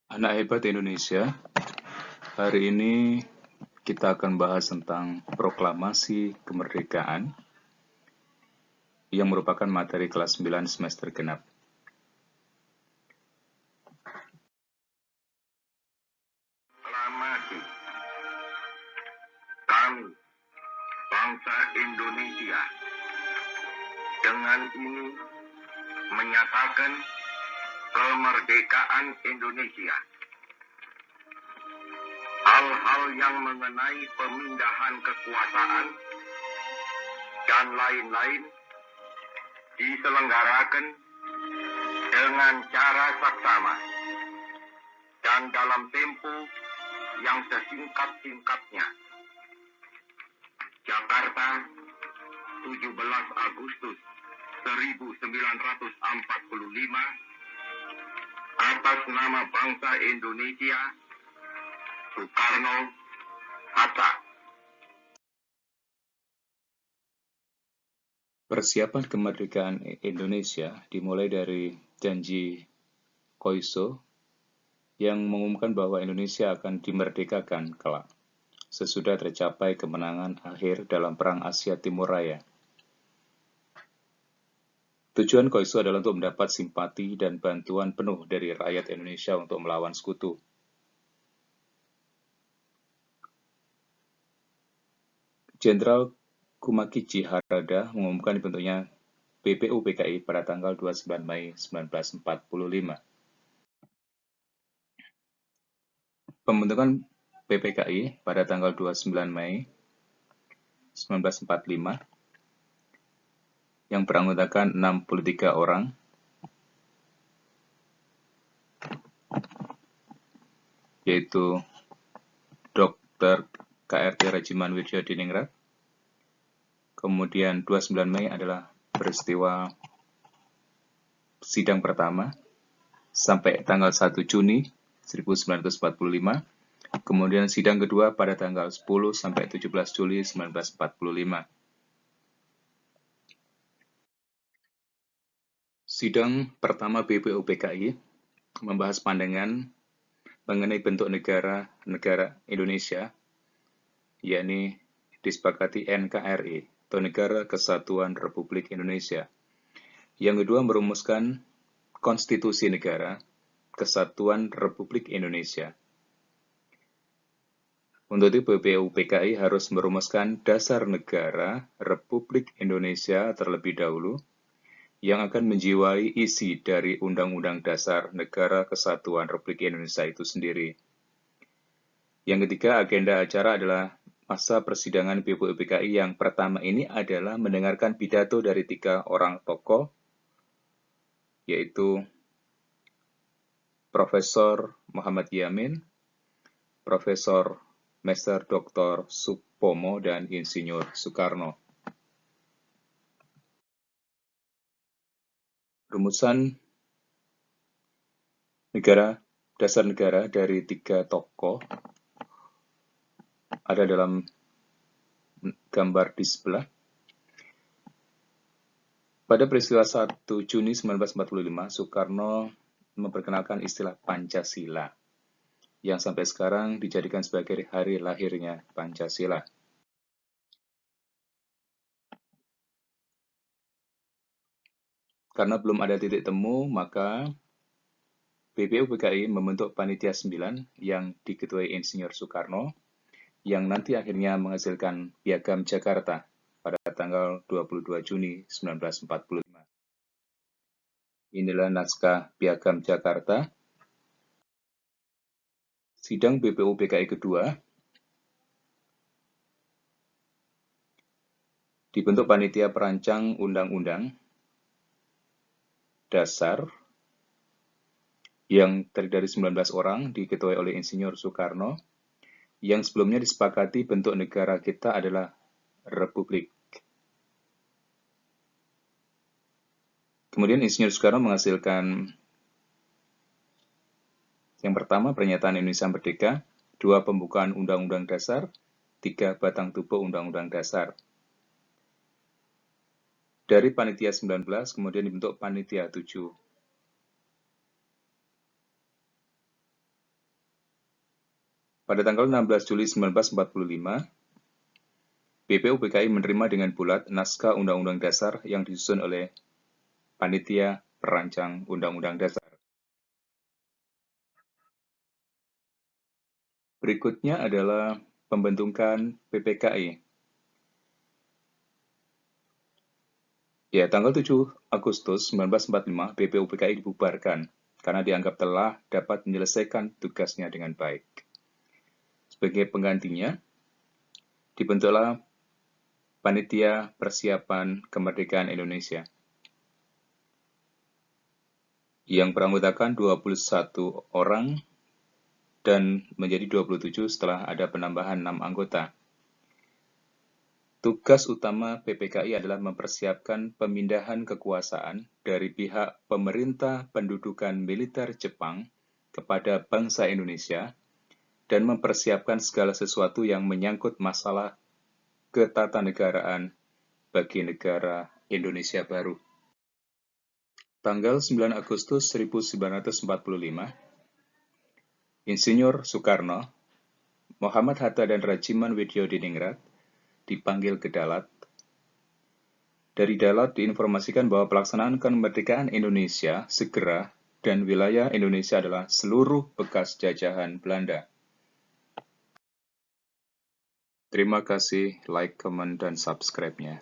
Anak hebat Indonesia, hari ini kita akan bahas tentang proklamasi kemerdekaan yang merupakan materi kelas 9 semester genap. Proklamasi. Kami, bangsa Indonesia, dengan ini menyatakan kemerdekaan Indonesia. Hal-hal yang mengenai pemindahan kekuasaan dan lain-lain diselenggarakan dengan cara saksama dan dalam tempo yang sesingkat-singkatnya. Jakarta, 17 Agustus 1945, atas nama bangsa Indonesia, Soekarno, Hatta. Persiapan kemerdekaan Indonesia dimulai dari janji Koiso yang mengumumkan bahwa Indonesia akan dimerdekakan kelak, sesudah tercapai kemenangan akhir dalam Perang Asia Timur Raya. Tujuan Koiso adalah untuk mendapat simpati dan bantuan penuh dari rakyat Indonesia untuk melawan sekutu. Jenderal Kumakichi Harada mengumumkan dibentuknya BPUPKI pada tanggal 29 Mei 1945. Pembentukan PPKI pada tanggal 29 Mei 1945 yang beranggotakan 63 orang, yaitu Dr. KRT Regiman Widyadiningrat. Kemudian 29 Mei adalah peristiwa sidang pertama sampai tanggal 1 Juni 1945. Kemudian sidang kedua pada tanggal 10 sampai 17 Juli 1945. Sidang pertama BPUPKI membahas pandangan mengenai bentuk negara Indonesia, yakni disepakati NKRI atau Negara Kesatuan Republik Indonesia. Yang kedua merumuskan Konstitusi Negara Kesatuan Republik Indonesia. Untuk itu BPUPKI harus merumuskan dasar negara Republik Indonesia terlebih dahulu, yang akan menjiwai isi dari Undang-Undang Dasar Negara Kesatuan Republik Indonesia itu sendiri. Yang ketiga, agenda acara adalah masa persidangan BPUPKI yang pertama ini adalah mendengarkan pidato dari 3 orang tokoh, yaitu Profesor Muhammad Yamin, Profesor Mr. Dr. Supomo, dan Insinyur Soekarno. Rumusan dasar negara dari 3 tokoh ada dalam gambar di sebelah. Pada peristiwa 1 Juni 1945, Soekarno memperkenalkan istilah Pancasila, yang sampai sekarang dijadikan sebagai hari lahirnya Pancasila. Karena belum ada titik temu, maka BPUPKI membentuk Panitia 9 yang diketuai Insinyur Soekarno, yang nanti akhirnya menghasilkan Piagam Jakarta pada tanggal 22 Juni 1945. Inilah naskah Piagam Jakarta. Sidang BPUPKI kedua dibentuk Panitia Perancang Undang-Undang Dasar yang terdiri dari 19 orang, diketuai oleh Insinyur Soekarno, yang sebelumnya disepakati bentuk negara kita adalah Republik. Kemudian Insinyur Soekarno menghasilkan yang pertama, Pernyataan Indonesia Merdeka, 2, Pembukaan Undang-Undang Dasar, 3, Batang Tubuh Undang-Undang Dasar. Dari Panitia 19, kemudian dibentuk Panitia 7. Pada tanggal 16 Juli 1945, BPUPKI menerima dengan bulat naskah Undang-Undang Dasar yang disusun oleh Panitia Perancang Undang-Undang Dasar. Berikutnya adalah pembentukan PPKI. Ya, tanggal 7 Agustus 1945, BPUPKI dibubarkan karena dianggap telah dapat menyelesaikan tugasnya dengan baik. Sebagai penggantinya, dibentuklah Panitia Persiapan Kemerdekaan Indonesia yang beranggotakan 21 orang dan menjadi 27 setelah ada penambahan 6 anggota. Tugas utama PPKI adalah mempersiapkan pemindahan kekuasaan dari pihak pemerintah pendudukan militer Jepang kepada bangsa Indonesia dan mempersiapkan segala sesuatu yang menyangkut masalah ketatanegaraan bagi negara Indonesia baru. Tanggal 9 Agustus 1945, Insinyur Soekarno, Muhammad Hatta dan Rajiman Widyodiningrat dipanggil ke Dalat. Dari Dalat diinformasikan bahwa pelaksanaan kemerdekaan Indonesia segera dan wilayah Indonesia adalah seluruh bekas jajahan Belanda. Terima kasih, like, comment, dan subscribe-nya.